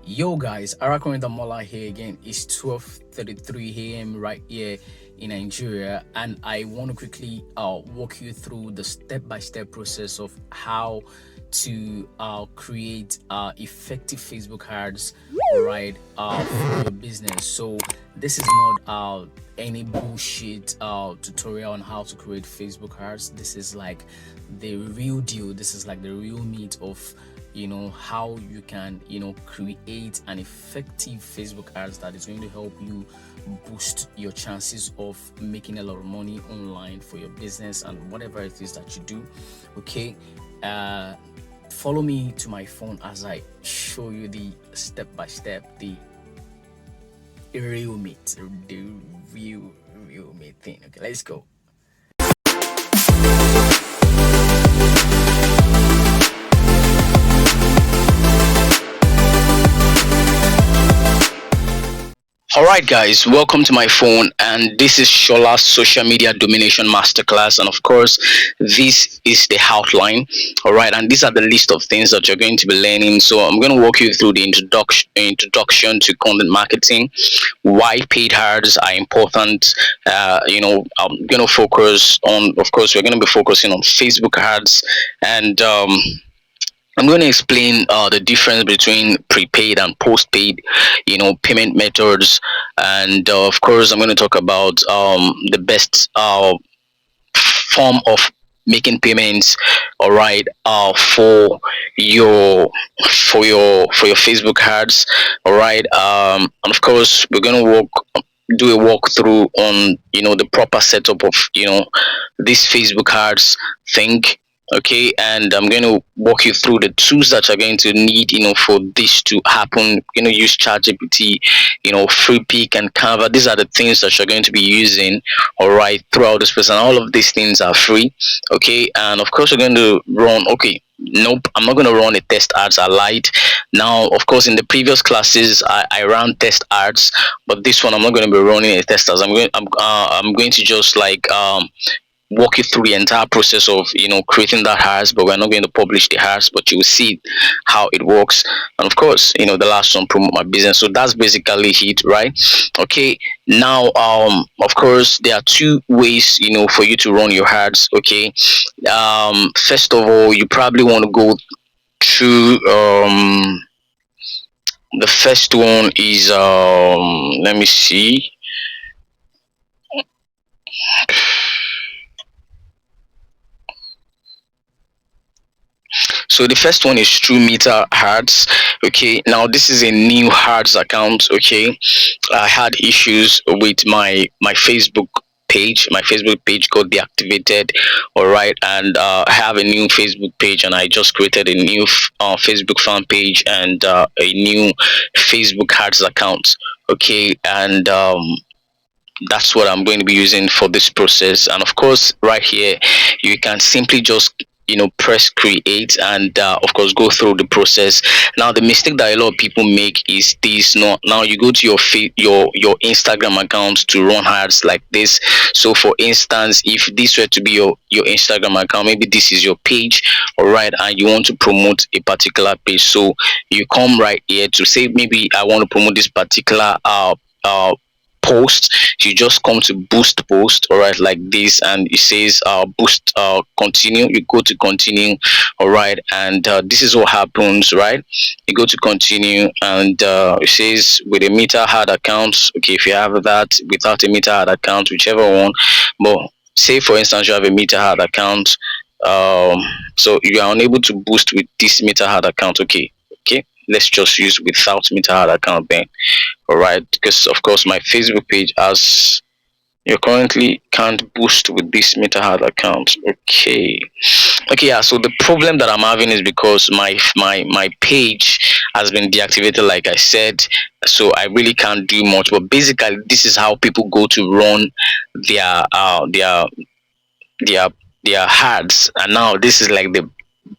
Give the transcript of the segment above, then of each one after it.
Yo guys, Arakorin Damola here again. It's 12:33 a.m. right here in Nigeria, and I want to quickly walk you through the step-by-step process of how to create effective Facebook ads, right, for your business. So this is not any bullshit tutorial on how to create Facebook ads. This is like the real deal. This is like the real meat of how you can create an effective Facebook ads that is going to help you boost your chances of making a lot of money online for your business and whatever it is that you do. Okay, follow me to my phone as I show you the step by step, the real meat, the real meat thing. Okay, let's go. All right, guys, welcome to my phone, and this is Shola's Social Media Domination Masterclass. And of course, this is the outline. All right, and these are the list of things that you're going to be learning. So I'm going to walk you through the introduction to content marketing, why paid ads are important. I'm going to focus on, of course, we're going to be focusing on Facebook ads, and I'm going to explain the difference between prepaid and postpaid, payment methods, and of course, I'm going to talk about the best form of making payments. All right, your for your Facebook ads. All right, and of course, we're going to do a walkthrough on the proper setup of this Facebook ads thing. Okay, and I'm going to walk you through the tools that you're going to need for this to happen. Use ChatGPT, free pick and Canva. These are the things that you're going to be using, all right, throughout this process. And all of these things are free. Okay, and of course we're going to run. Okay, nope, I'm not going to run a test ads. I lied. Now, of course, in the previous classes I ran test ads, but this one I'm not going to be running a test ads. I'm going to just like walk you through the entire process of creating that hash, but we're not going to publish the hash, but you will see how it works. And of course, the last one, promote my business. So that's basically it, right? Okay, now of course there are two ways for you to run your ads. Okay, first of all, you probably want to go through the first one is let me see. So the first one is True Meter Ads. Okay, now this is a new ads account. Okay, I had issues with my Facebook page. My Facebook page got deactivated. All right, and I have a new Facebook page, and I just created a new Facebook fan page and a new Facebook ads account. Okay, and that's what I'm going to be using for this process. And of course, right here you can simply just press create and of course go through the process. Now the mistake that a lot of people make is this. Now you go to your Instagram account to run ads like this. So for instance, if this were to be your Instagram account, maybe this is your page, all right, and you want to promote a particular page. So you come right here to say, maybe I want to promote this particular post. You just come to boost post, all right, like this, and it says boost continue. You go to continue, all right, and this is what happens, right? You go to continue, and it says with a meter ad account. Okay, if you have that, without a meter ad account, whichever one. But say for instance you have a meter ad account, um so you are unable to boost with this meter ad account. Okay, let's just use without meter ad account then. All right, because of course my Facebook page has, you currently can't boost with this MetaHard account. Okay, yeah, so the problem that I'm having is because my page has been deactivated, like I said, so I really can't do much. But basically this is how people go to run their their their ads. And now this is like the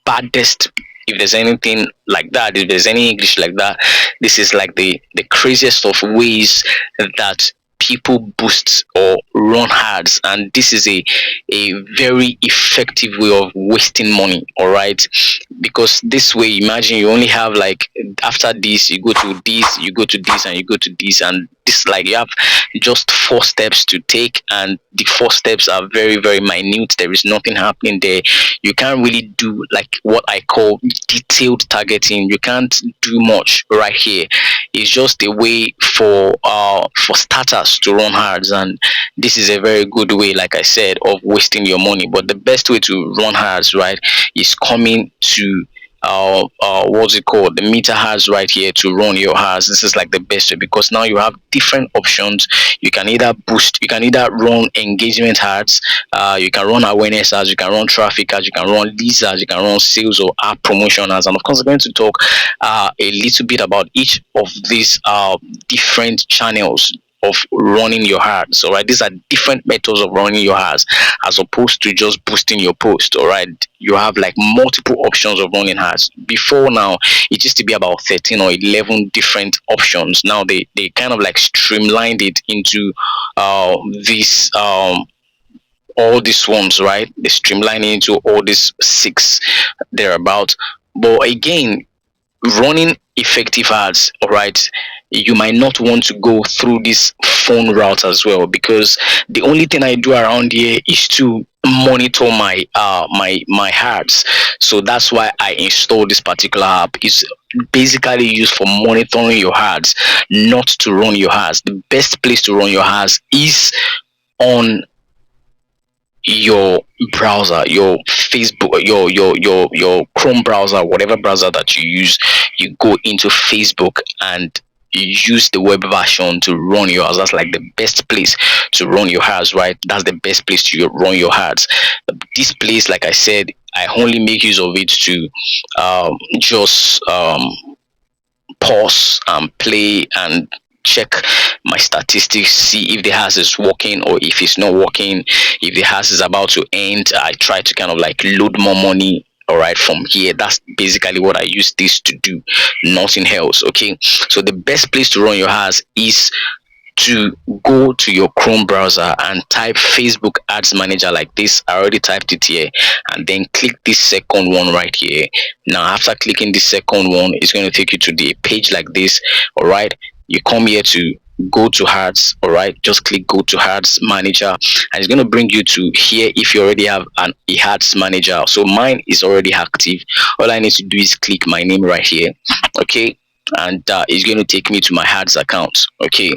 baddest, if there's anything like that, if there's any English like that, this is like the craziest of ways that people boost or run ads, and this is a very effective way of wasting money. All right, because this way, imagine you only have like, after this you go to this, you go to this, and you go to this, and this, like, you have just 4 steps to take, and the 4 steps are very very minute. There is nothing happening there. You can't really do like what I call detailed targeting. You can't do much right here. It's just a way for starters to run ads, and this is a very good way, like I said, of wasting your money. But the best way to run ads, right, is coming to what's it called, the meter has right here to run your ads. This is like the best way, because now you have different options. You can either boost, you can either run engagement ads, you can run awareness ads, you can run traffic ads, you can run leads ads, you can run sales or app promotion ads. And of course, I'm going to talk a little bit about each of these different channels of running your ads. All right, these are different methods of running your ads, as opposed to just boosting your post. All right, you have like multiple options of running ads. Before now, it used to be about 13 or 11 different options. Now they kind of like streamlined it into this all these ones, right? They streamline it into all these 6 thereabout. But again, running effective ads, all right, you might not want to go through this phone route as well, because the only thing I do around here is to monitor my ads. So that's why I installed this particular app. It's basically used for monitoring your ads, not to run your ads. The best place to run your ads is on your browser, your Facebook, your Chrome browser, whatever browser that you use. You go into Facebook and you use the web version to run your ads. That's like the best place to run your ads, right? That's the best place to run your ads. This place, like I said, I only make use of it to just pause and play and check my statistics, see if the house is working or if it's not working. If the house is about to end, I try to kind of like load more money, all right, from here. That's basically what I use this to do, nothing else. Okay, so the best place to run your house is to go to your Chrome browser and type Facebook Ads Manager like this. I already typed it here, and then click this second one right here. Now after clicking the second one, it's going to take you to the page like this. All right, you come here to go to ads. All right, just click go to ads manager, and it's going to bring you to here if you already have an ads manager. So mine is already active. All I need to do is click my name right here. Okay, and it's going to take me to my ads account. Okay,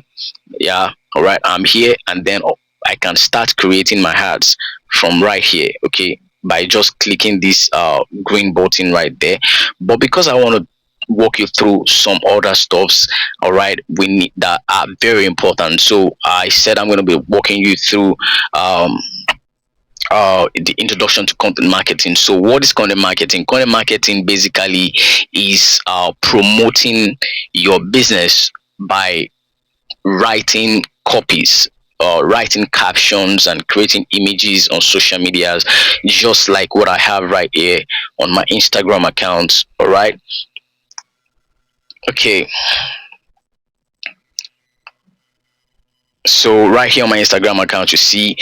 yeah, all right, I'm here, and then I can start creating my ads from right here. Okay, by just clicking this green button right there. But because I want to walk you through some other stuffs, all right, we need that are very important. So I said I'm going to be walking you through the introduction to content marketing. So what is content marketing? Content marketing basically is promoting your business by writing copies, writing captions and creating images on social medias, just like what I have right here on my Instagram account. All right, okay, so right here on my Instagram account, you see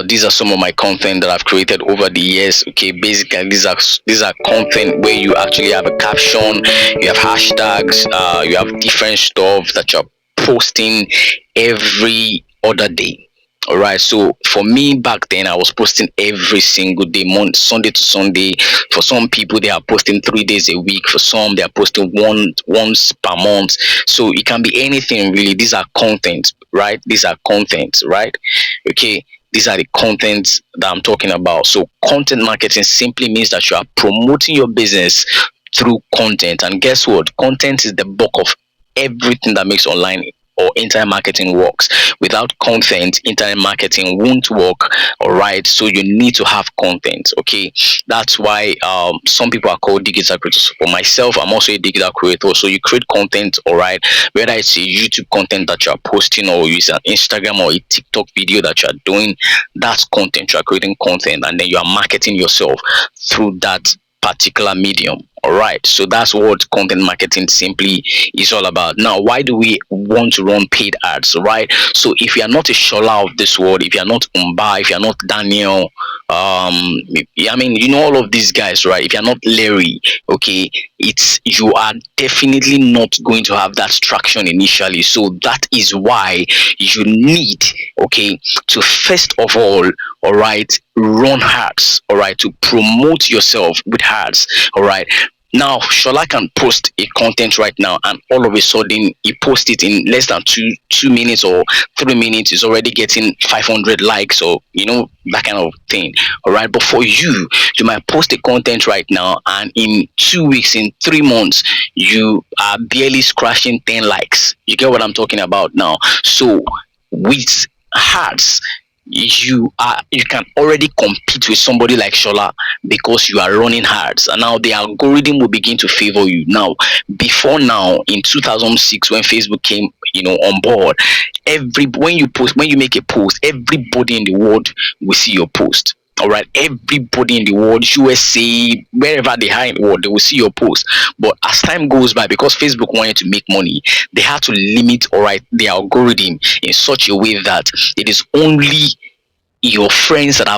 these are some of my content that I've created over the years. Okay, basically these are content where you actually have a caption, you have hashtags, you have different stuff that you're posting every other day. All right, so for me back then, I was posting every single day, month, Sunday to Sunday. For some people, they are posting 3 days a week. For some, they are posting once per month. So it can be anything really. These are content, right? These are content, right? Okay, these are the contents that I'm talking about. So content marketing simply means that you are promoting your business through content. And guess what? Content is the bulk of everything that makes online or internet marketing works. Without content, internet marketing won't work. All right, so you need to have content. Okay, that's why some people are called digital creators. For myself, I'm also a digital creator. So you create content, all right, whether it's a YouTube content that you're posting, or it's an Instagram or a TikTok video that you're doing. That's content. You're creating content, and then you are marketing yourself through that particular medium. All right, so that's what content marketing simply is all about. Now, why do we want to run paid ads? Right, so if you are not a Shola of this world, if you are not Umba, if you are not Daniel, I mean, you know, all of these guys, right? If you're not Larry, okay, it's you are definitely not going to have that traction initially. So that is why you need, okay, to first of all right, run ads, all right, to promote yourself with ads, all right. Now, Shola can post a content right now, and all of a sudden, he posts it in less than 2 minutes or 3 minutes. Is already getting 500 likes, or that kind of thing. All right, but for you, you might post a content right now, and in 2 weeks, in 3 months, you are barely scratching 10 likes. You get what I'm talking about now? So, with ads, you can already compete with somebody like Shola because you are running ads, and now the algorithm will begin to favor you. Now, before now, in 2006, when Facebook came on board, when you make a post, everybody in the world will see your post. All right, everybody in the world, USA, wherever they are in the world, they will see your post. But as time goes by, because Facebook wanted to make money, they had to limit, all right, the algorithm in such a way that it is only your friends that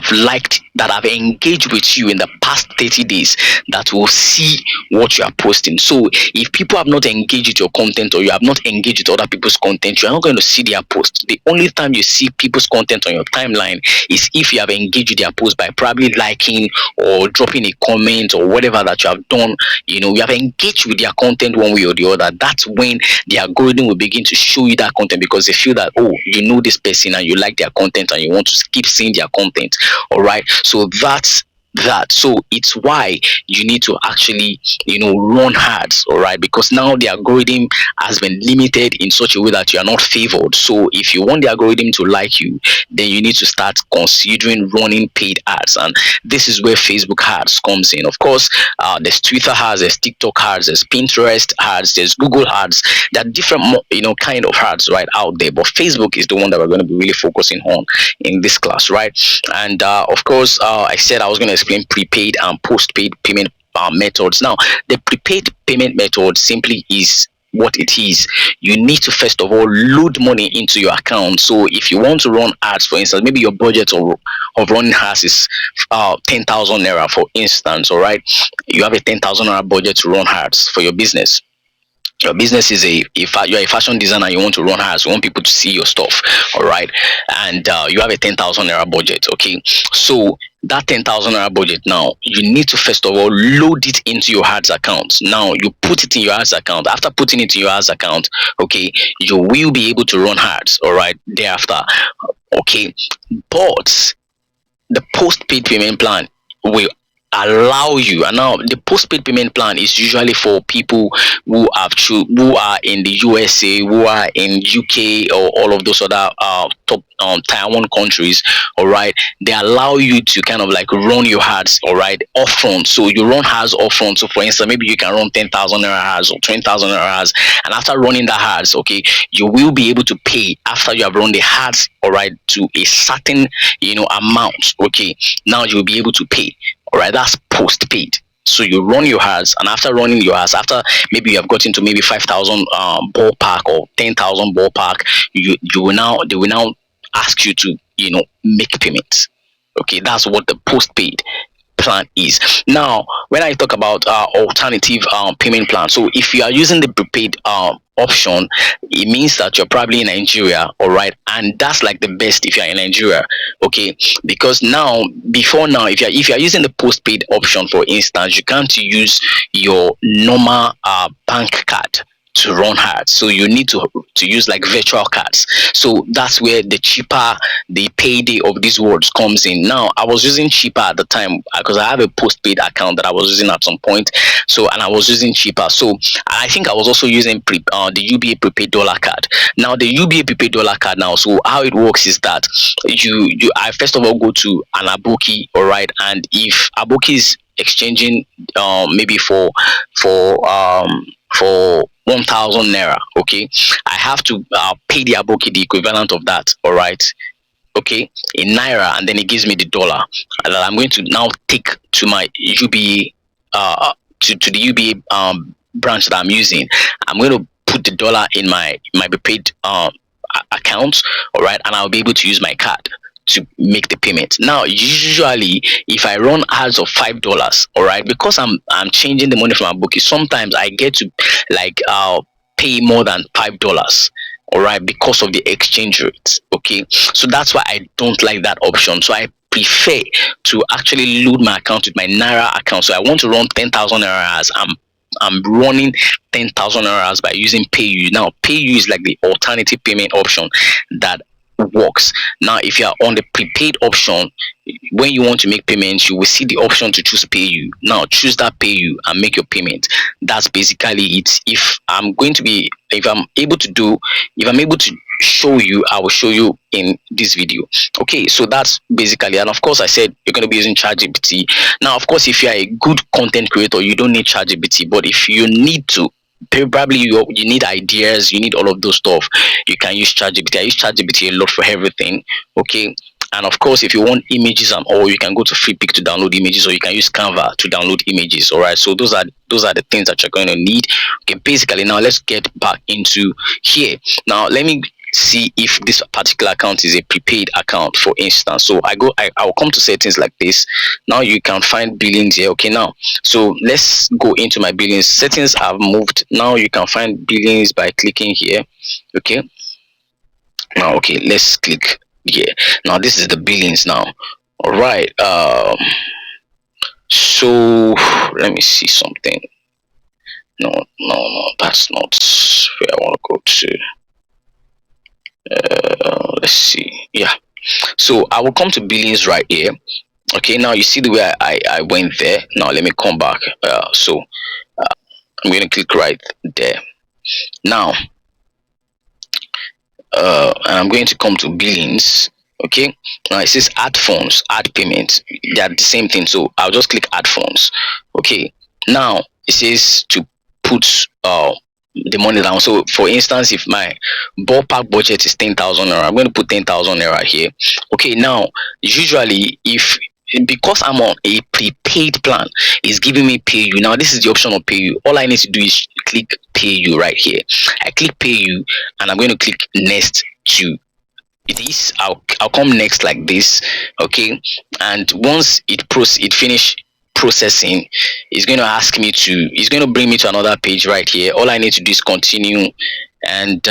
have engaged with you in the past 30 days that will see what you are posting. So if people have not engaged with your content, or you have not engaged with other people's content, you are not going to see their posts. The only time you see people's content on your timeline is if you have engaged with their post by probably liking or dropping a comment or whatever that you have done. You have engaged with their content one way or the other. That's when the algorithm will begin to show you that content, because they feel that, oh, you know this person and you like their content and you want to keep seeing their content. All right, so that's that. So it's why you need to actually run ads, all right, because now the algorithm has been limited in such a way that you are not favored. So if you want the algorithm to like you, then you need to start considering running paid ads, and this is where Facebook ads comes in. Of course, there's Twitter ads, there's TikTok ads, there's Pinterest ads, there's Google ads. There are different kind of ads right out there, but Facebook is the one that we're going to be really focusing on in this class, right? And of course, I said I was going to explain prepaid and postpaid payment methods. Now, the prepaid payment method simply is what it is. You need to first of all load money into your account. So if you want to run ads, for instance, maybe your budget of running ads is 10,000 naira, for instance. All right, you have a 10,000 naira budget to run ads for your business. Your business is you're a fashion designer, you want to run ads, you want people to see your stuff, all right, and you have a 10,000 naira budget. Okay, so that 10,000 naira budget, now you need to first of all load it into your ads account. Now you put it in your ads account. After putting it in your ads account, okay, you will be able to run ads, all right, thereafter. Okay, but the postpaid payment plan will allow you, and now the postpaid payment plan is usually for people who who are in the USA, who are in UK, or all of those other top Taiwan countries. All right, they allow you to kind of like run your ads, all right, upfront. So you run ads upfront. So for instance, maybe you can run 10,000 naira ads or 20,000 naira ads, and after running the ads, okay, you will be able to pay after you have run the ads, all right, to a certain amount. Okay, now you will be able to pay. All right, that's postpaid. So you run your ads, and after running your ads, after maybe you have gotten to maybe 5,000 ballpark or 10,000 ballpark, they will now ask you to make payments. Okay, that's what the postpaid plan is. Now, when I talk about alternative payment plan, so if you are using the prepaid option, it means that you're probably in Nigeria, all right, and that's like the best if you're in Nigeria. Okay, because now, before now, if you're using the postpaid option, for instance, you can't use your normal bank card to run ads, so you need to use like virtual cards. So that's where the payday of these words comes in. Now, I was using cheaper at the time because I have a postpaid account that I was using at some point. So, and I was using cheaper. So I think I was also using the UBA prepaid dollar card. Now, the UBA prepaid dollar card now, so how it works is that I first of all go to an Aboki, all right, and if Aboki is exchanging maybe for 1,000 naira, okay, I have to pay the Aboki the equivalent of that, all right, okay, in naira, and then it gives me the dollar that I'm going to now take to my UBA to the UBA branch that I'm using, I'm going to put the dollar in my prepaid account, all right, and I'll be able to use my card to make the payment. Now, usually, if I run ads of $5, all right, because I'm changing the money from my bookie, sometimes I get to like pay more than $5, all right, because of the exchange rate. Okay, so that's why I don't like that option. So I prefer to actually load my account with my Naira account. So I want to run 10,000 Naira as I'm running 10,000 Naira by using PayU. Now, PayU is like the alternative payment option that works. Now, if you are on the prepaid option, when you want to make payments, you will see the option to choose PayU. Now, choose that PayU and make your payment. That's basically it. If I'm able to show you, I will show you in this video. Okay, so that's basically, and of course I said you're going to be using ChatGPT. Now, of course, if you are a good content creator, you don't need ChatGPT, but if you need to, probably you need ideas, you need all of those stuff, you can use ChatGPT. I use ChatGPT a lot for everything. Okay, and of course, if you want images and all, you can go to Freepik to download images, or you can use Canva to download images. All right, so those are the things that you're going to need. Okay, basically, now let's get back into here. Now let me see if this particular account is a prepaid account, for instance. So I'll come to settings like this. Now you can find billings here. Okay, now so let's go into my billings. Settings have moved. Now you can find billings by clicking here. Okay, now okay, let's click here. Now this is the billings now. All right, so let me see something. No, that's not where I want to go to. Let's see. Yeah, so I will come to billings right here. Okay, now you see the way I went there. Now let me come back. I'm going to click right there. Now and I'm going to come to billings. Okay, now it says add funds, add payments. They are the same thing, so I'll just click add funds. Okay, now it says to put the money down. So for instance, if my ballpark budget is 10,000 naira, I'm going to put 10,000 naira here. Okay, now usually because I'm on a prepaid plan, it's giving me PayU. Now this is the option of PayU. All I need to do is click PayU right here. I click PayU and I'm going to click next to this. I'll come next like this. Okay, and once it finish processing, it's going to ask me to, it's going to bring me to another page right here. All I need to do is continue, and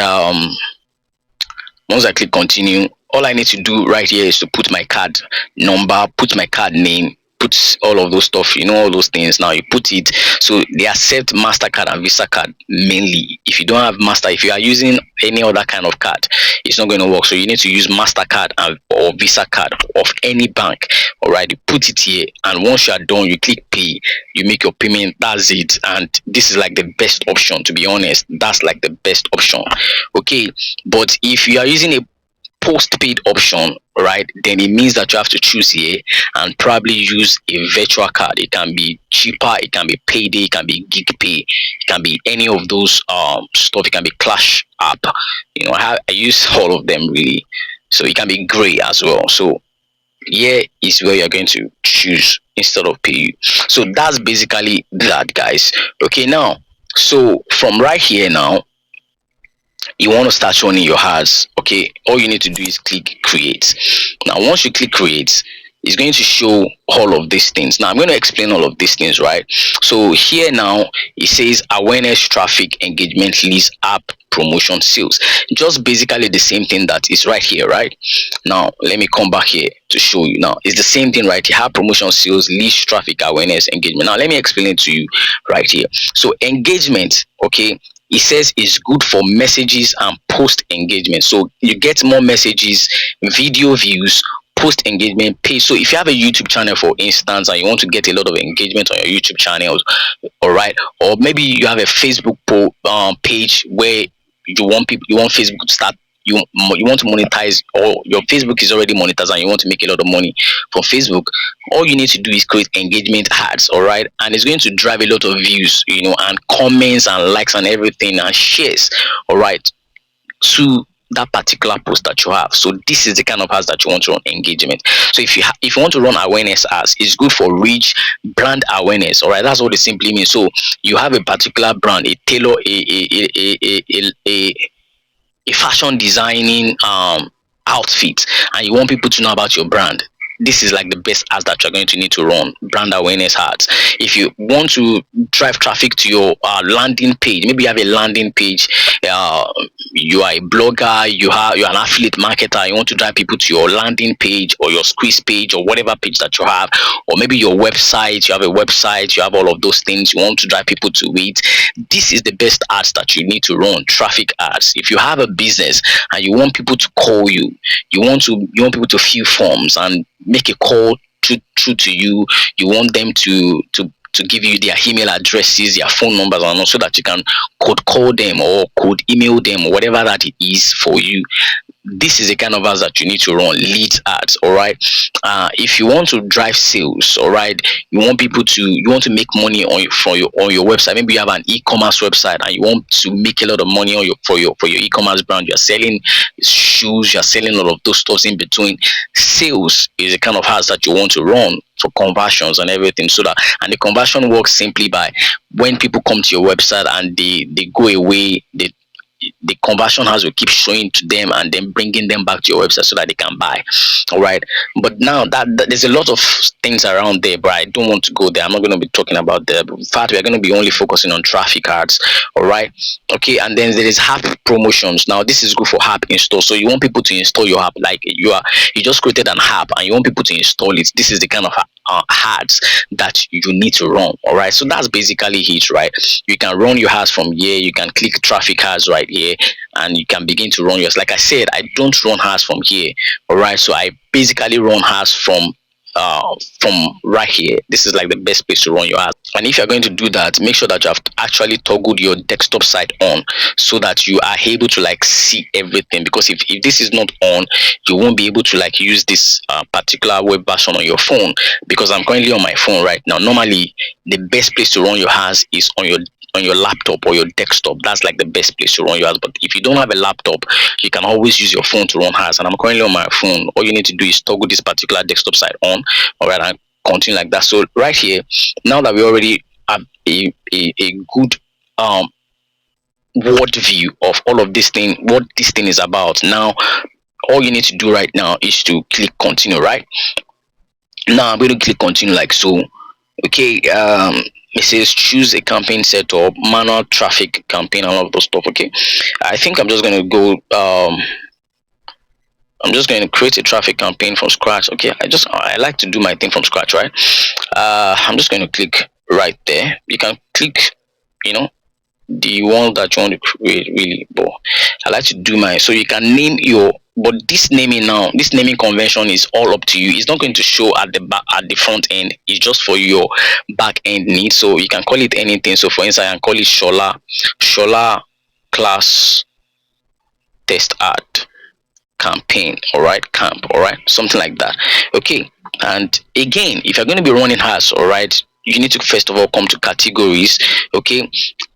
once I click continue, all I need to do right here is to put my card number, put my card name, put all of those stuff, all those things. Now you put it. So they accept MasterCard and Visa card mainly. If you don't have if you are using any other kind of card, it's not going to work. So you need to use MasterCard or Visa card of any bank. All right, you put it here, and once you are done, you click pay, you make your payment. That's it. And this is like the best option, to be honest. That's like the best option. Okay, but if you are using a postpaid option, right, then it means that you have to choose here and probably use a virtual card. It can be cheaper, it can be Payday, it can be GigPay, it can be any of those stuff. It can be Clash app. I use all of them really. So it can be Gray as well. So here is where you're going to choose instead of PayU. So that's basically that, guys. Okay, now so from right here now, you want to start running your ads. Okay, all you need to do is click create. Now once you click create, it's going to show all of these things. Now I'm going to explain all of these things, right? So here now it says awareness, traffic, engagement, leads, app promotion, sales. Just basically the same thing that is right here, right? Now let me come back here to show you. Now it's the same thing right here: app promotion, sales, leads, traffic, awareness, engagement. Now let me explain it to you right here. So engagement, okay, it says it's good for messages and post engagement. So you get more messages, video views, post engagement, page. So if you have a YouTube channel, for instance, and you want to get a lot of engagement on your YouTube channels, all right, or maybe you have a Facebook page where you want Facebook to start, you want to monetize, or your Facebook is already monetized and you want to make a lot of money from Facebook, all you need to do is create engagement ads, all right, and it's going to drive a lot of views, and comments and likes and everything and shares, all right, to that particular post that you have. So this is the kind of ads that you want to run engagement. So if you want to run awareness ads, it's good for reach, brand awareness. All right, that's what it simply means. So you have a particular brand, a tailor, a fashion designing outfit, and you want people to know about your brand. This is like the best ads that you're going to need to run, brand awareness ads. If you want to drive traffic to your landing page, maybe you have a landing page, you are a blogger, you're an affiliate marketer, you want to drive people to your landing page or your squeeze page or whatever page that you have, or maybe your website, you have a website, you have all of those things, you want to drive people to it. This is the best ads that you need to run, traffic ads. If you have a business and you want people to call you, you want people to fill forms and make a call through to you, you want them to give you their email addresses, their phone numbers, and also that you can could call them or could email them or whatever that it is for you. This is the kind of ads that you need to run, lead ads. All right, if you want to drive sales, all right, you want to make money on your website. Maybe you have an e-commerce website and you want to make a lot of money on your e-commerce brand. You're selling shoes, you're selling all of those stuff in between. Sales is the kind of ads that you want to run for conversions and everything. So that, and the conversion works simply by when people come to your website and they go away, the conversion has will keep showing to them and then bringing them back to your website so that they can buy. All right, but now that there's a lot of things around there, but I don't want to go there. I'm not going to be talking about that. In fact, we're going to be only focusing on traffic ads. All right, okay. And then there is app promotions. Now this is good for app install. So you want people to install your app, like you just created an app and you want people to install it. This is the kind of ads that you need to run. All right, so that's basically it, right? You can run your ads from here. You can click traffic ads right here and you can begin to run yours. Like I said, I don't run ads from here. All right, so I basically run ads from right here. This is like the best place to run your ads. And if you're going to do that, make sure that you have actually toggled your desktop side on so that you are able to like see everything. Because if this is not on, you won't be able to like use this particular web version on your phone. Because I'm currently on my phone right now. Normally the best place to run your ads is on your laptop or your desktop. That's like the best place to run your ads. But if you don't have a laptop, you can always use your phone to run ads. And I'm currently on my phone. All you need to do is toggle this particular desktop side on. All right, and continue like that. So right here, now that we already have a good word view of all of this thing, what this thing is about, now all you need to do right now is to click continue. Right now I'm going to click continue like so. Okay, it says choose a campaign setup, manual traffic campaign, and all of those stuff. Okay, I think I'm just going to go I'm just going to create a traffic campaign from scratch. Okay, I like to do my thing from scratch, right? I'm just going to click right there. You can click, you know, the one that you want to create really, but I like to do my, so you can name your, but this naming convention is all up to you. It's not going to show at the back, at the front end. It's just for your back end needs. So you can call it anything. So for instance, I can call it Shola class test ad campaign. All right, camp. All right, something like that. Okay, and again, if you're going to be running ads, all right, you need to first of all come to categories. Okay,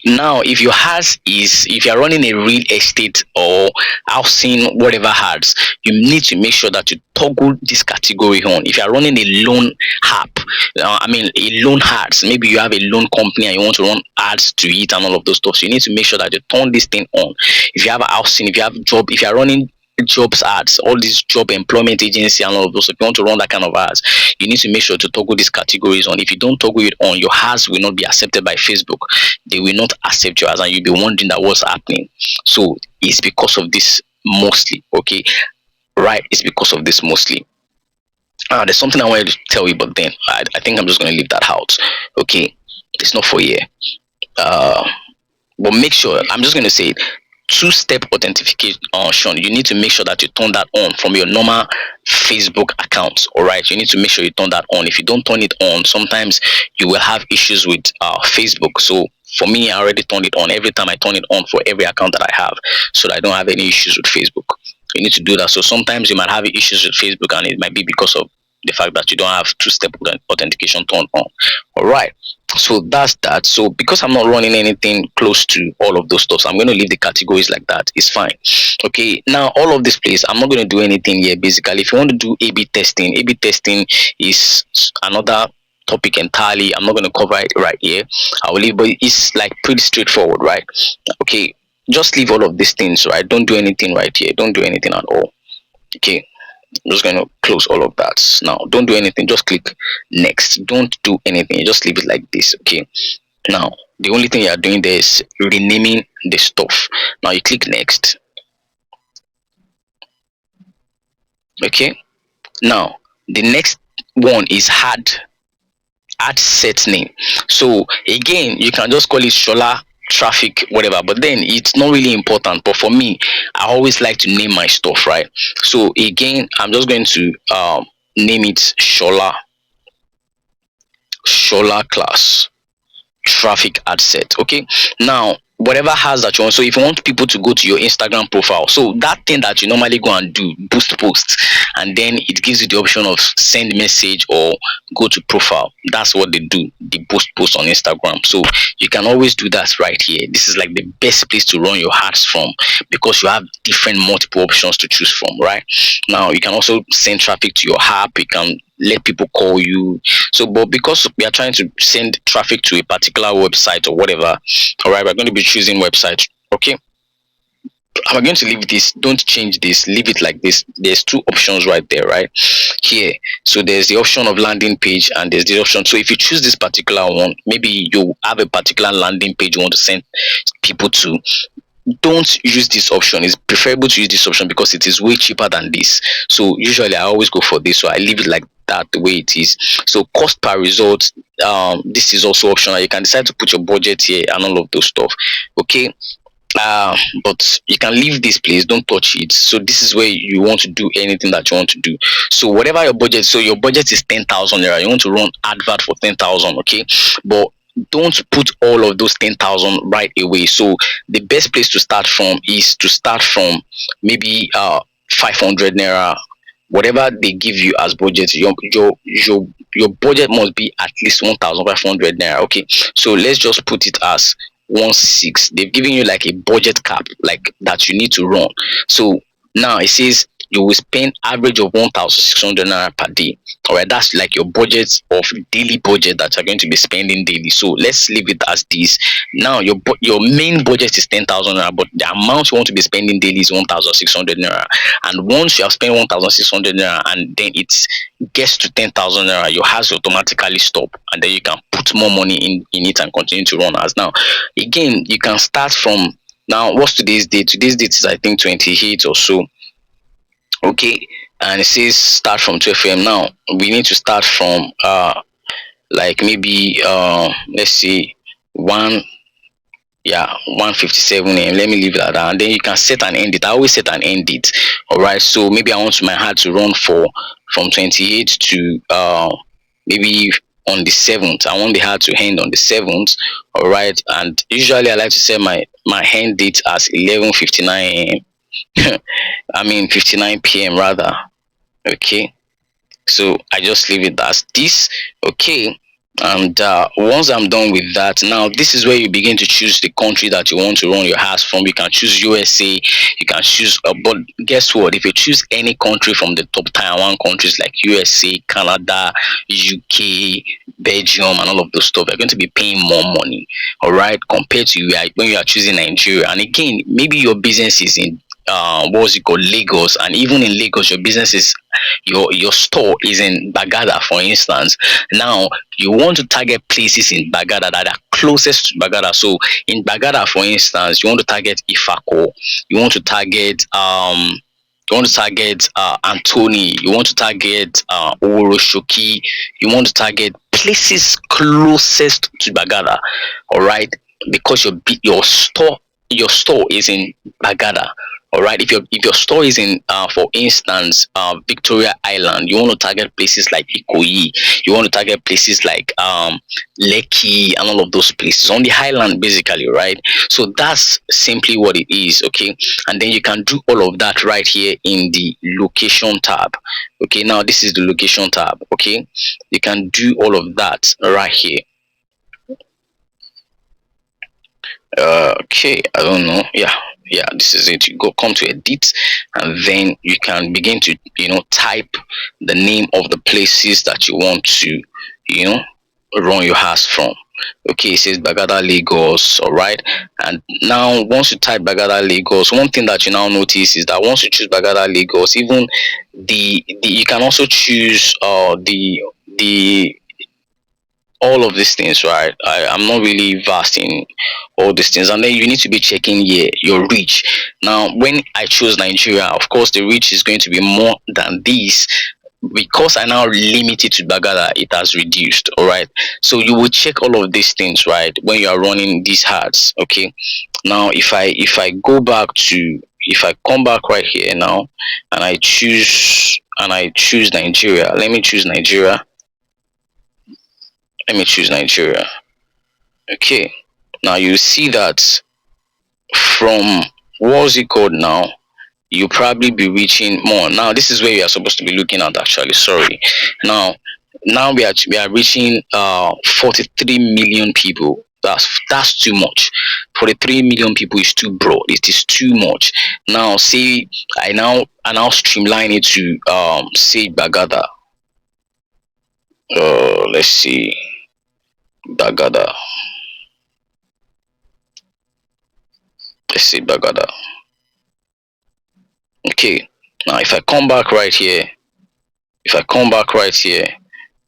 now if your ads is, if you're running a real estate or housing whatever ads, you need to make sure that you toggle this category on. If you're running a loan app, a loan ads, maybe you have a loan company and you want to run ads to it and all of those stuff, so you need to make sure that you turn this thing on. If you have a housing, if you have a job, if you're running jobs ads, all these job employment agency and all of those, if you want to run that kind of ads, you need to make sure to toggle these categories on. If you don't toggle it on, your ads will not be accepted by Facebook. They will not accept your ads and you'll be wondering that what's happening. So it's because of this mostly. Okay, right, it's because of this mostly. There's something I wanted to tell you, but then I think I'm just going to leave that out. Okay, it's not for here. But make sure, I'm just going to say it, two-step authentication. You need to make sure that you turn that on from your normal Facebook account. All right, you need to make sure you turn that on. If you don't turn it on, sometimes you will have issues with Facebook. So for me, I already turned it on. Every time I turn it on for every account that I have, so that I don't have any issues with Facebook. You need to do that. So sometimes you might have issues with Facebook and it might be because of the fact that you don't have two-step authentication turned on. All right. So that's that. So because I'm not running anything close to all of those stuff, I'm going to leave the categories like that. It's fine. Okay. Now all of this place, I'm not going to do anything here. Basically, if you want to do A/B testing, A/B testing is another topic entirely. I'm not going to cover it right here. I will leave, but it's like pretty straightforward, right? Okay. Just leave all of these things, right? Don't do anything right here. Don't do anything at all. Okay. I'm just going to close all of that. Now don't do anything, just click next. Don't do anything, just leave it like this. Okay. Now the only thing you are doing there is renaming the stuff. Now you click next. Okay. Now the next one is add set name. So again, you can just call it Shola traffic whatever, but then it's not really important. But for me, I always like to name my stuff, right? So again, I'm just going to name it Shola class traffic ad set. Okay. Now whatever has that you want, so if you want people to go to your Instagram profile, so that thing that you normally go and do, boost post, and then it gives you the option of send message or go to profile. That's what they do, the boost post on Instagram. So you can always do that right here. This is like the best place to run your ads from, because you have different multiple options to choose from. Right now you can also send traffic to your app. You can let people call you. So but because we are trying to send traffic to a particular website or whatever, all right, we're going to be choosing website. Okay. I'm going to leave this, don't change this, leave it like this. There's two options right there, right here. So there's the option of landing page and there's the option. So if you choose this particular one, maybe you have a particular landing page you want to send people to, don't use this option. It's preferable to use this option because it is way cheaper than this. So usually I always go for this, so I leave it like that, the way it is. So cost per result, this is also optional. You can decide to put your budget here and all of those stuff. Okay. But you can leave this place, don't touch it. So this is where you want to do anything that you want to do. So whatever your budget, so your budget is 10,000 naira, you want to run advert for 10,000. Okay. But don't put all of those 10,000 right away. So the best place to start from is to start from maybe 500 naira. Whatever they give you as budget, your budget must be at least 1,500 naira. Okay. So let's just put it as 1.6. They've given you like a budget cap like that you need to run. So now it says you will spend average of 1,600 naira per day. All right, that's like your budget of daily budget that you're going to be spending daily. So let's leave it as this. Now your main budget is 10,000 naira, but the amount you want to be spending daily is 1,600 naira. And once you have spent 1,600 naira and then it gets to 10,000 naira, your house automatically stop, and then you can put more money in it and continue to run as. Now again, you can start from, now what's today's date? Today's date is I think 28 or so. Okay. And it says start from 12 a.m. Now we need to start from like maybe let's say 1, yeah, 1:57 a.m. Let me leave it at that, and then you can set and end it. I always set and end it. All right. So maybe I want my ad to run for from 28 to maybe on the 7th. I want the ad to end on the 7th. All right. And usually I like to set my end date as 11:59 a.m. I mean 59 p.m. rather. Okay. So I just leave it as this. Okay. And once I'm done with that, now this is where you begin to choose the country that you want to run your ads from. You can choose USA, you can choose but guess what, if you choose any country from the top tier 1 countries like USA, Canada, UK, Belgium and all of those stuff, you're going to be paying more money, all right, compared to when you are choosing Nigeria. And again, maybe your business is in what's it called, Lagos, and even in Lagos your business is, your store is in Bagada, for instance. Now you want to target places in Bagada that are closest to Bagada. So in Bagada, for instance, you want to target Ifako, you want to target Anthony, you want to target Oroshoki, you want to target places closest to Bagada, all right, because your store is in Bagada. All right, if your store is in, for instance, Victoria Island, you want to target places like Ikoyi, you want to target places like Lekki and all of those places on the highland, basically, right? So that's simply what it is, okay? And then you can do all of that right here in the location tab. Okay, now this is the location tab. Okay, you can do all of that right here. Okay, I don't know. Yeah, this is it. You go come to edit, and then you can begin to, type the name of the places that you want to, you know run your house from. Okay, it says Bagada Lagos. All right, and now once you type Bagada Lagos, one thing that you now notice is that once you choose Bagada Lagos, even the you can also choose the all of these things, right? I'm not really vast in all these things. And then you need to be checking here your reach. Now, when I choose Nigeria, of course, the reach is going to be more than this. Because I now limit it to Bagada, it has reduced. All right. So you will check all of these things, right, when you are running these ads. Okay. Now, if I go back to, if I come back right here now, and I choose Nigeria. Let me choose Nigeria. Okay, now you see that from, what's it called now, you probably be reaching more. Now this is where you are supposed to be looking at, actually, sorry. Now now we are reaching 43 million people. That's too much. 43 million people is too broad, it is too much. Now see, I now streamline it to, say Bagada. Let's see, Bagada. Let's see, Bagada. Okay, now if I come back right here,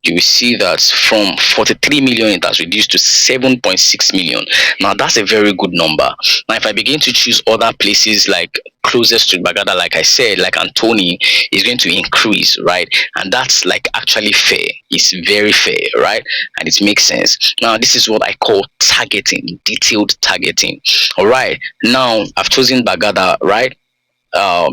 you will see that from 43 million it has reduced to 7.6 million. Now that's a very good number. Now if I begin to choose other places like closest to Bagada, like I said, like Antoni, is going to increase, right? And that's like actually fair. It's very fair, right? And it makes sense. Now this is what I call targeting, detailed targeting. All right, now I've chosen Bagada, right?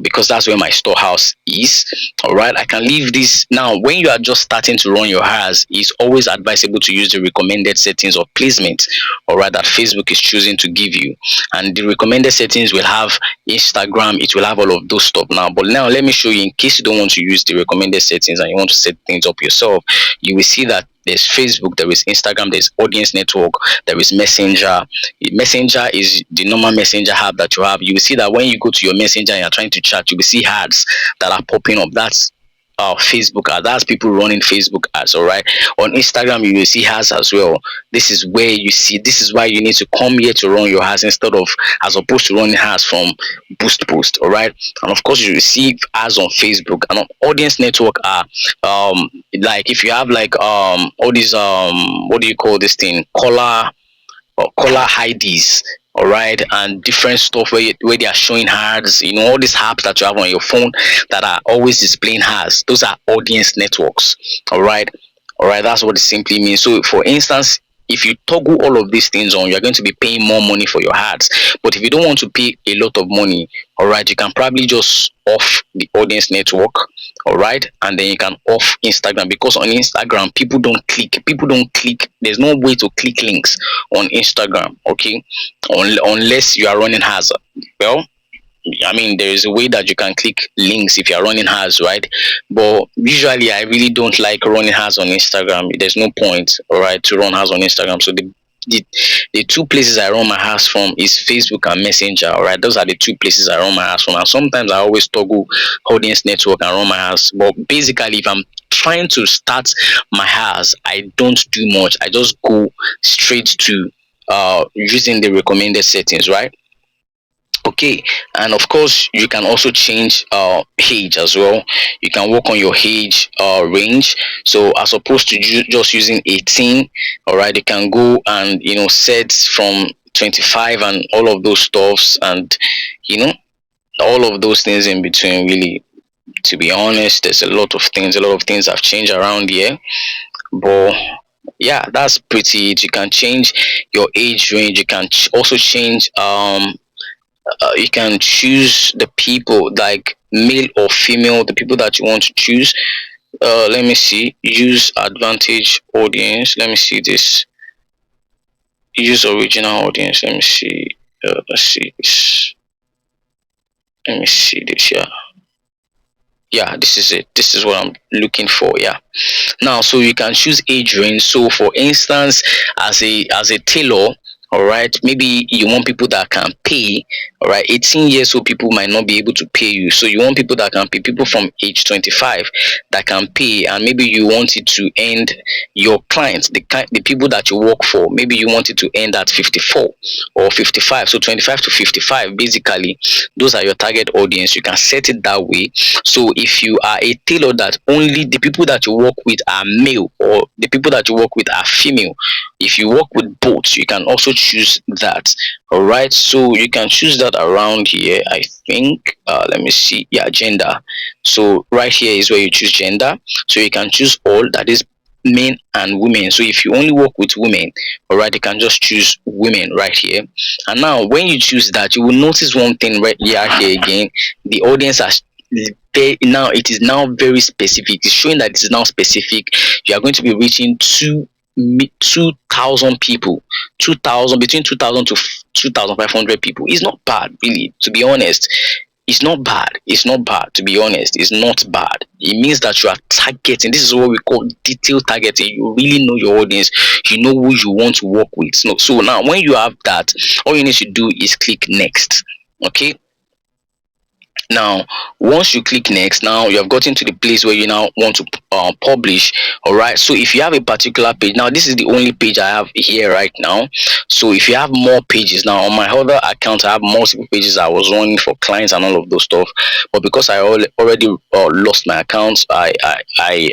Because that's where my storehouse is. All right, I can leave this. Now when you are just starting to run your ads, it's always advisable to use the recommended settings of placement, all right, that Facebook is choosing to give you. And the recommended settings will have Instagram, it will have all of those stuff. Now, but now let me show you, in case you don't want to use the recommended settings and you want to set things up yourself. You will see that there's Facebook, there is Instagram, there's Audience Network, there is Messenger. Messenger is the normal Messenger app that you have. You will see that when you go to your Messenger and you're trying to chat, you will see ads that are popping up. That's Facebook ads. That's people running Facebook ads. All right. On Instagram, you will see ads as well. This is where you see. This is why you need to come here to run your ads, instead of, as opposed to running ads from Boost Post. All right. And of course, you receive ads on Facebook, and on Audience Network are, like, if you have like, all these, what do you call this thing, caller IDs, all right, and different stuff where they are showing ads, all these apps that you have on your phone that are always displaying ads. Those are audience networks. All right all right that's what it simply means. So for instance, if you toggle all of these things on, you're going to be paying more money for your ads. But if you don't want to pay a lot of money, all right, you can probably just off the audience network. All right, and then you can off Instagram, because on Instagram people don't click. There's no way to click links on Instagram. Okay, unless you are running ads. Well, I mean, there is a way that you can click links if you are running ads, right? But usually I really don't like running ads on Instagram. There's no point, all right, to run ads on Instagram. So the, the two places I run my ads from is Facebook and Messenger. All right, those are the two places I run my ads from. And sometimes I always toggle Audience Network and run my ads. But basically, if I'm trying to start my ads, I don't do much. I just go straight to using the recommended settings, right? Okay, and of course you can also change age as well. You can work on your age range. So as opposed to just using 18, all right, you can go and set from 25 and all of those stuffs, and you know all of those things in between. Really, to be honest, there's a lot of things have changed around here. But yeah, that's pretty it. You can change your age range. You can also change you can choose the people, like male or female, the people that you want to choose. Let me see, use advantage audience. Let me see this, use original audience. Let me see, let's see this, let me see this. Yeah, this is it, this is what I'm looking for. Yeah, now so you can choose age range. So for instance, as a tailor, all right, maybe you want people that can pay. All right, 18 years old people might not be able to pay you, so you want people that can pay, people from age 25 that can pay. And maybe you want it to end, your clients, the people that you work for, maybe you want it to end at 54 or 55. So 25 to 55, basically those are your target audience. You can set it that way. So if you are a tailor that only the people that you work with are male, or the people that you work with are female, if you work with both, you can also choose that. All right, so you can choose that around here, I think. Let me see. Yeah, gender. So right here is where you choose gender. So you can choose all, that is men and women. So if you only work with women, all right, you can just choose women right here. And now when you choose that, you will notice one thing right here again. The audience has now, it is now very specific. It's showing that it is now specific. You are going to be reaching 2,000 people, 2,000, between 2,000 to 2,500 people. It's not bad, really, to be honest. It's not bad. It's not bad, to be honest. It's not bad. It means that you are targeting. This is what we call detailed targeting. You really know your audience. You know who you want to work with. So now when you have that, all you need to do is click next. Okay, now once you click next, now you have gotten to the place where you now want to publish. All right, so if you have a particular page, now this is the only page I have here right now. So if you have more pages, now on my other account I have multiple pages I was running for clients and all of those stuff, but because I already lost my account, I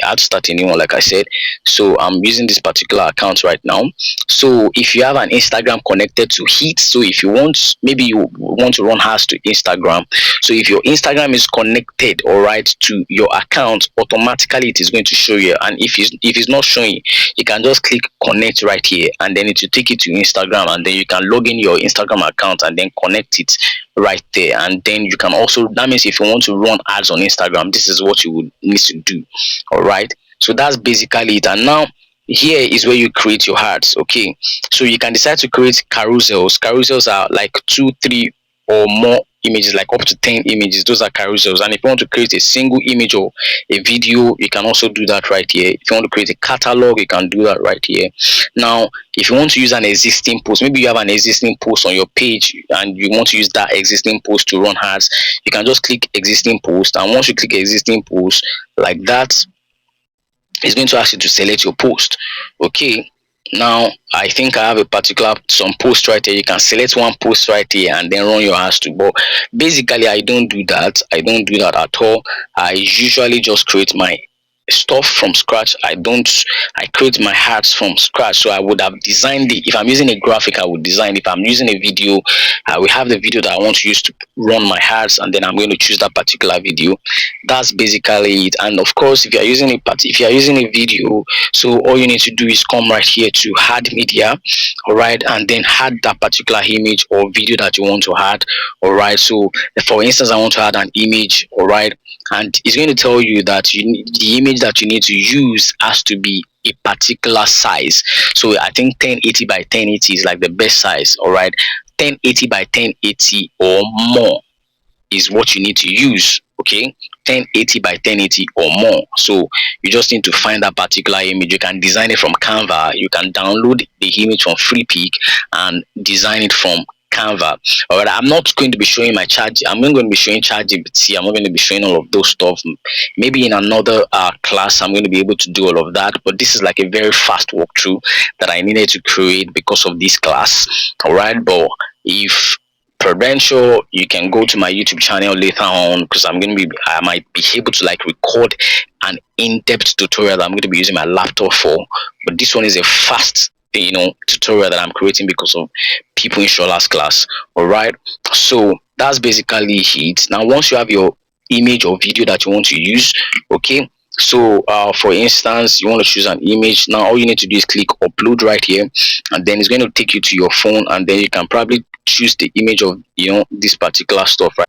had to start a new one, like I said. So I'm using this particular account right now. So if you have an Instagram connected to it, so if you want, maybe you want to run ads to Instagram, so if your Instagram is connected, all right, to your account, automatically it is going to show you. And if it's not showing, you can just click connect right here, and then it will take you to Instagram, and then you can log in your Instagram account and then connect it right there. And then you can also, that means if you want to run ads on Instagram, this is what you would need to do. All right, so that's basically it. And now here is where you create your ads. Okay, so you can decide to create carousels are like 2, 3 or more images, like up to 10 images. Those are carousels. And if you want to create a single image or a video, you can also do that right here. If you want to create a catalog, you can do that right here. Now if you want to use an existing post, maybe you have an existing post on your page and you want to use that existing post to run ads, you can just click existing post. And once you click existing post like that, it's going to ask you to select your post. Okay, now I think I have a particular some post right here. You can select one post right here and then run your ads to. But basically I don't do that. I don't do that at all. I usually just create my stuff from scratch. I create my ads from scratch. So I would have designed it. If I'm using a graphic, I would design. If I'm using a video, I will have the video that I want to use to run my ads, and then I'm going to choose that particular video. That's basically it. And of course, if you are using a video, so all you need to do is come right here to add media. All right, and then add that particular image or video that you want to add. All right, so for instance, I want to add an image. All right, and it's going to tell you that the image that you need to use has to be a particular size. So I think 1080 by 1080 is like the best size. All right, 1080 by 1080 or more is what you need to use. Okay, 1080 by 1080 or more. So you just need to find that particular image. You can design it from Canva. You can download the image from Freepik and design it from Canva. All right, I'm not going to be showing my chat. I'm not going to be showing ChatGPT. I'm not going to be showing all of those stuff. Maybe in another class I'm going to be able to do all of that, but this is like a very fast walkthrough that I needed to create because of this class. All right, but if peradventure, you can go to my YouTube channel later on, because I might be able to like record an in-depth tutorial that I'm going to be using my laptop for. But this one is a fast tutorial that I'm creating because of People in Shola's class. All right, so that's basically it. Now once you have your image or video that you want to use, okay, so for instance, you want to choose an image. Now all you need to do is click upload right here, and then it's going to take you to your phone, and then you can probably choose the image of this particular stuff, right?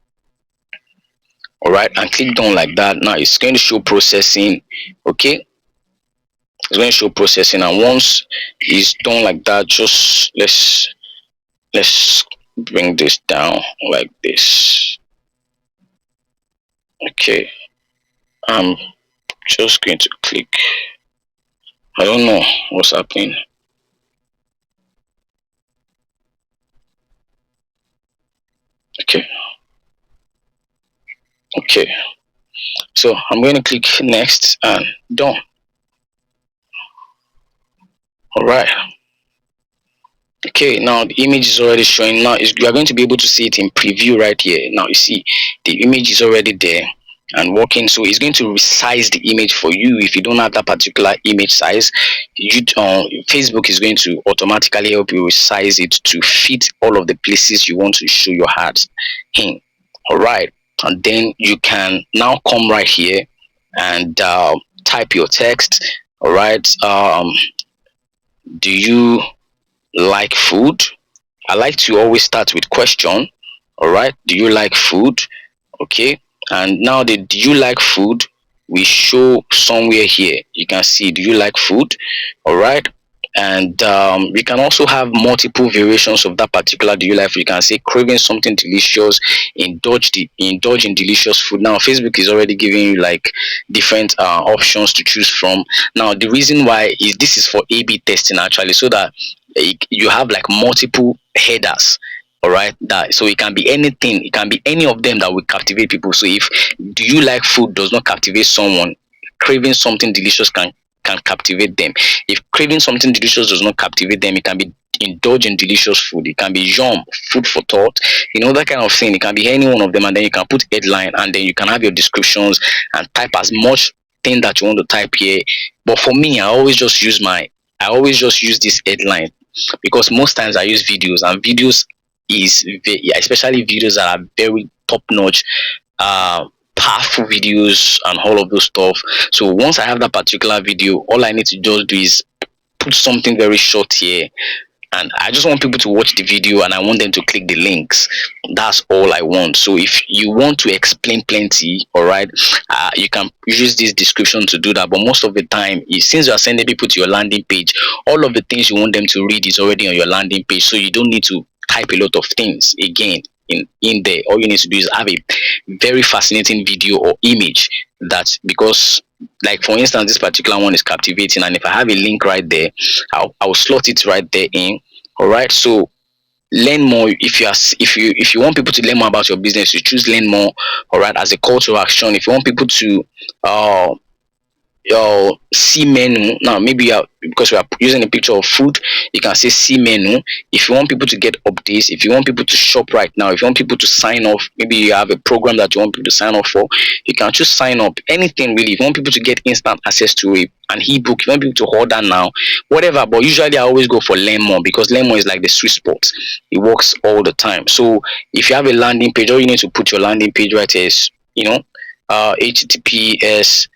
All right, and click done like that. Now it's going to show processing. Okay, it's going to show processing, and once it's done like that, just let's bring this down like this. Okay, I'm just going to click. I don't know what's happening. Okay, okay, so I'm going to click next and done. All right. Okay, now the image is already showing. Now you are going to be able to see it in preview right here. Now you see the image is already there and working, so it's going to resize the image for you. If you don't have that particular image size, Facebook is going to automatically help you resize it to fit all of the places you want to show your ads in. All right, and then you can now come right here and type your text. All right, do you like food? I like to always start with question. All right, do you like food? Okay, and now the do you like food we show somewhere here. You can see do you like food. All right, and we can also have multiple variations of that particular do you like food. You can say craving something delicious, indulge in delicious food. Now Facebook is already giving you like different options to choose from. Now the reason why is this is for A/B testing actually, so that you have like multiple headers. All right, that so it can be anything, it can be any of them that will captivate people. So if do you like food does not captivate someone, craving something delicious can captivate them. If craving something delicious does not captivate them, it can be indulge in delicious food, it can be yum, food for thought, that kind of thing. It can be any one of them, and then you can put headline, and then you can have your descriptions and type as much thing that you want to type here. But for me, I always just use this headline, because most times I use videos, and videos especially videos that are very top notch, powerful videos and all of those stuff. So once I have that particular video, all I need to just do is put something very short here, and I just want people to watch the video, and I want them to click the links. That's all I want. So if you want to explain plenty, all right, you can use this description to do that. But most of the time, since you are sending people to your landing page, all of the things you want them to read is already on your landing page, so you don't need to type a lot of things again in there. All you need to do is have a very fascinating video or image, that because, like for instance, this particular one is captivating, and if I have a link right there, I'll slot it right there in. All right, so learn more. If you want people to learn more about your business, you choose learn more. All right, as a call to action. If you want people to your see menu, now maybe because we are using a picture of food, you can say see menu. If you want people to get updates, if you want people to shop right now, if you want people to sign off, maybe you have a program that you want people to sign off for, you can just sign up. Anything really. If you want people to get instant access to an ebook, if you want people to order now, whatever. But usually I always go for learn more, because learn more is like the sweet spot. It works all the time. So if you have a landing page, all you need to put your landing page right here is https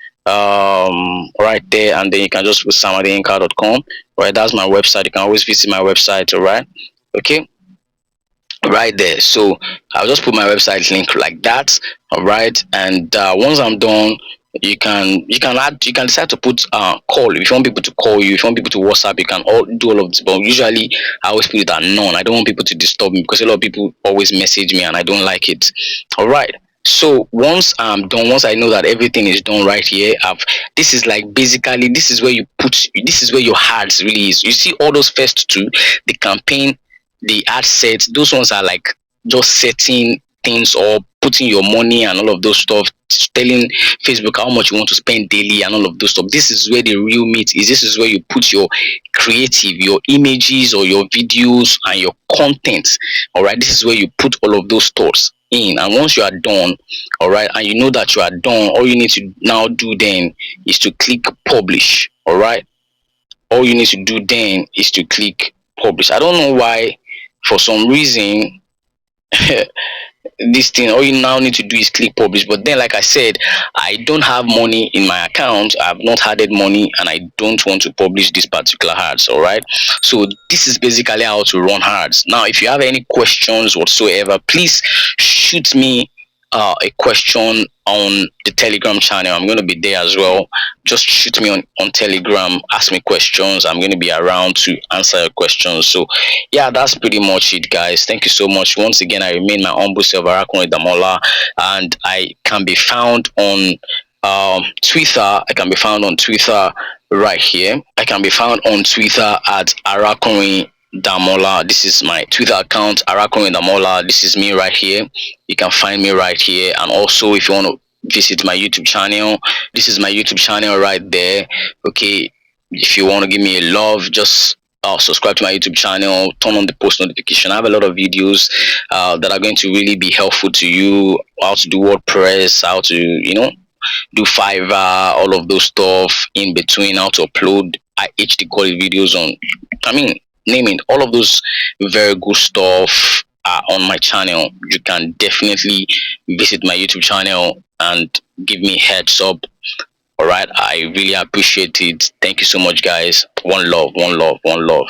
right there, and then you can just put samadinka.com. Right, that's my website. You can always visit my website. All right, okay, right there. So I'll just put my website link like that. All right, and once I'm done, you can decide to put call. If you want people to call you, if you want people to WhatsApp, you can do all of this. But usually I always put it at none. I don't want people to disturb me, because a lot of people always message me and I don't like it. All right, so once I'm done, once I know that everything is done right here, this is like basically, this is where your ads really is. You see all those first two, the campaign, the ad sets, those ones are like just setting things or putting your money and all of those stuff, telling Facebook how much you want to spend daily and all of those stuff. This is where the real meat is. This is where you put your creative, your images or your videos and your content. All right, this is where you put all of those thoughts in. And once you are done, all right, and you know that you are done, all you need to now do then is to click publish. All right, all you need to do then is to click publish. I don't know why, for some reason this thing, all you now need to do is click publish. But then, like I said, I don't have money in my account, I've not added money, and I don't want to publish this particular ads. All right, so this is basically how to run ads. Now if you have any questions whatsoever, please shoot me a question on the Telegram channel. I'm going to be there as well. Just shoot me on Telegram, ask me questions. I'm going to be around to answer your questions. So yeah, that's pretty much it, guys. Thank you so much once again. I remain my humble self, Arakunle Damola, and I can be found on Twitter. I can be found on Twitter right here. I can be found on Twitter at Arakunle Damola. This is my Twitter account, Arakunle Damola. This is me right here. You can find me right here. And also, if you want to visit my YouTube channel, this is my YouTube channel right there. Okay, if you want to give me a love, just subscribe to my YouTube channel, turn on the post notification. I have a lot of videos that are going to really be helpful to you. How to do WordPress, how to do Fiverr, all of those stuff in between, how to upload HD quality videos on, I mean, name it, all of those very good stuff are on my channel. You can definitely visit my YouTube channel and give me heads up. All right, I really appreciate it. Thank you so much, guys. One love, one love, one love.